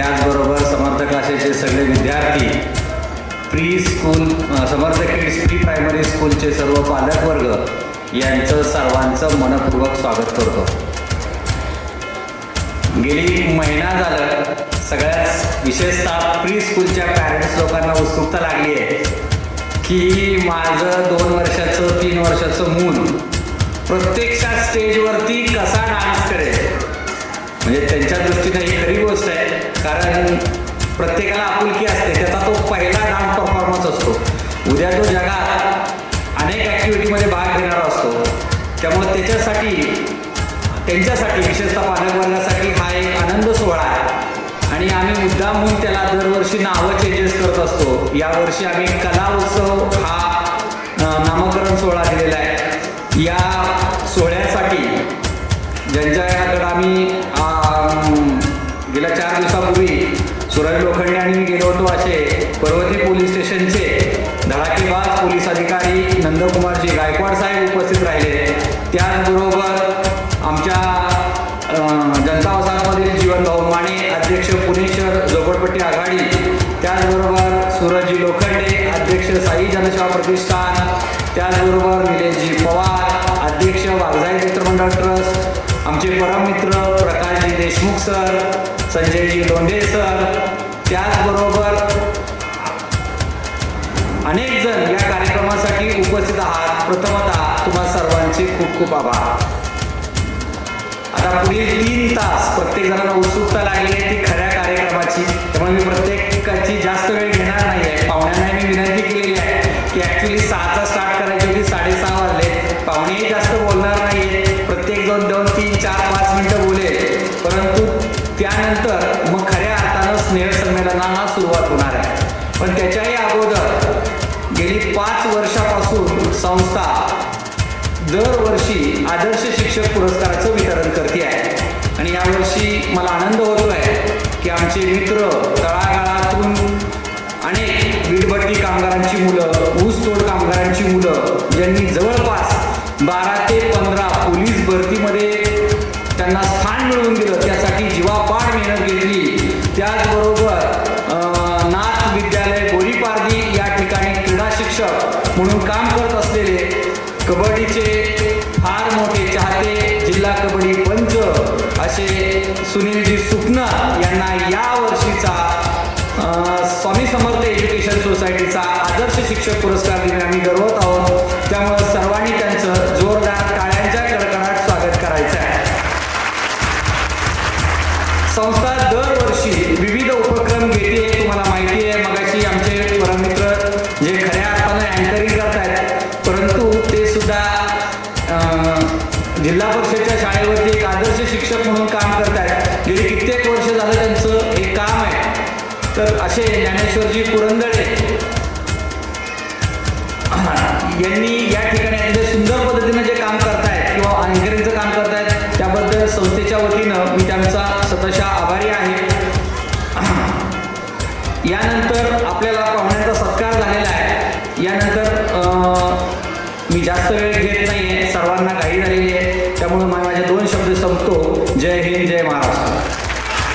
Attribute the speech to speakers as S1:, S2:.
S1: त्याचबरोबर समर्थ क्लासेसचे सगळे विद्यार्थी, प्री स्कूल समर्थ किड्स प्री प्रायमरी स्कूलचे सर्व पालकवर्ग यांचं सर्वांचं मनपूर्वक स्वागत करतो. गेली महिना झालं सगळ्याच विशेषतः प्री स्कूलच्या पॅरेंट्स लोकांना उत्सुकता लागली आहे की माझं 2 वर्षाचं 3 वर्षाचं मूल प्रत्यक्षात स्टेजवरती कसा डान्स करेल. म्हणजे त्यांच्या दृष्टीनं ही खरी गोष्ट आहे, कारण प्रत्येकाला आपुलकी असते, त्याचा तो पहिला डान्स परफॉर्मन्स असतो. उद्या तो जगात अनेक ॲक्टिव्हिटीमध्ये भाग घेणारा असतो. त्यामुळे त्यांच्यासाठी विशेषतः पालकवर्गासाठी हा एक आनंद सोहळा आहे आणि आम्ही मुद्दामून त्याला दरवर्षी नावं चेंजेस करत असतो. यावर्षी आम्ही कला उत्सव हा नामकरण सोहळा दिलेला आहे. या सोहळ्यासाठी ज्यांच्याकडं आम्ही गेल्या 4 दिवसापूर्वी सूरज लोखंडे आणि मी गेलो होतो असे पर्वती पोलीस स्टेशनचे धडाकेबाज पोलीस अधिकारी नंदकुमारजी गायकवाड साहेब उपस्थित राहिले. त्याचबरोबर आमच्या जनता वसाहतमधील जीवनभाऊ माने अध्यक्ष पुणे शहर झोपडपट्टी आघाडी, त्याचबरोबर सूरजजी लोखंडे अध्यक्ष साई जनसेवा प्रतिष्ठान, त्याचबरोबर निलेशजी पवार अध्यक्ष वाघजाई मित्रमंडळ ट्रस्ट, आमचे परममित्र प्रकाशजी देशमुख सर, संजयजी लोंढे सर, त्याचबरोबर अनेक जण या कार्यक्रमासाठी उपस्थित आहात. प्रथमतः तुम्हा सर्वांचे खूप खूप आभार. आता पुढील 3 तास प्रत्येक जणांना उत्सुकता लागली आहे ती खऱ्या कार्यक्रमाची, त्यामुळे मी प्रत्येकाची जास्त वेळ घेणार नाही आहे. पाहुण्यांना मी विनंती केलेली आहे की ॲक्च्युली 6चा स्टार्ट करायची होती, 6:30 वाजले. पाहुणेही जास्त बोलणार नाही आहे, प्रत्येक 2, 3, 4, 5 मिनटं बोलेल, परंतु त्यानंतर मग खऱ्या अर्थानं स्नेहसंमेलनाला सुरुवात होणार आहे. पण त्याच्याही अगोदर गेली 5 वर्षापासून संस्था दरवर्षी आदर्श शिक्षक पुरस्काराचं वितरण करते आहे आणि यावर्षी मला आनंद होतो आहे की आमचे मित्र तळागाळातून अनेक वीटभट्टी कामगारांची मुलं, ऊसतोड कामगारांची मुलं ज्यांनी जवळपास 12 ते 15 पोलीस भरतीमध्ये त्यांना स्थान मिळवून दिलं, त्यासाठी जीवापाड मेहनत घेतली. त्याचबरोबर नाथ विद्यालय बोरीपारधी या ठिकाणी क्रीडा शिक्षक म्हणून काम करत असलेले कबड्डीचे फार मोठे चाहते जिल्हा कबड्डी पंच असे सुनीलजी सुकनर यांना या वर्षीचा स्वामी समर्थ एज्युकेशन सोसायटीचा आदर्श शिक्षक पुरस्कार देणे आम्ही गौरवत आहोत. त्यामुळे सर्वांनी त्यांचं जोरदार टाळ्यांच्या कडकडाट स्वागत करायचं आहे. संस्था दरवर्षी विविध उपक्रम घेते, तुम्हाला माहिती आहे. मगाशी आमचे परममित्र जे खऱ्या अर्थानं अँकरिंग करतायत, परंतु ते सुद्धा जिल्हा परिषदच्या शाळेवरती एक आदर्श शिक्षक म्हणून काम करत आहेत. गेली कित्येक वर्ष झालं त्यांचं हे काम आहे. तर असे ज्ञानेश्वरजी पुरंदरे यांनी या ठिकाणी अतिशय सुंदर पद्धतीनं जे काम करतायत किंवा अँकरिंगचं काम करतायत त्याबद्दल संस्थेच्या वतीनं मी त्यांचा सतशः आभारी आहे. यानंतर आपल्याला पाहुण्यांचा सत्कार झालेला आहे. यानंतर मी जास्त वेळ घेत नाही आहे, सर्वांना घाई झालेली आहे, त्यामुळे माझे 2 शब्द संपतो. जय हिंद, जय महाराष्ट्र.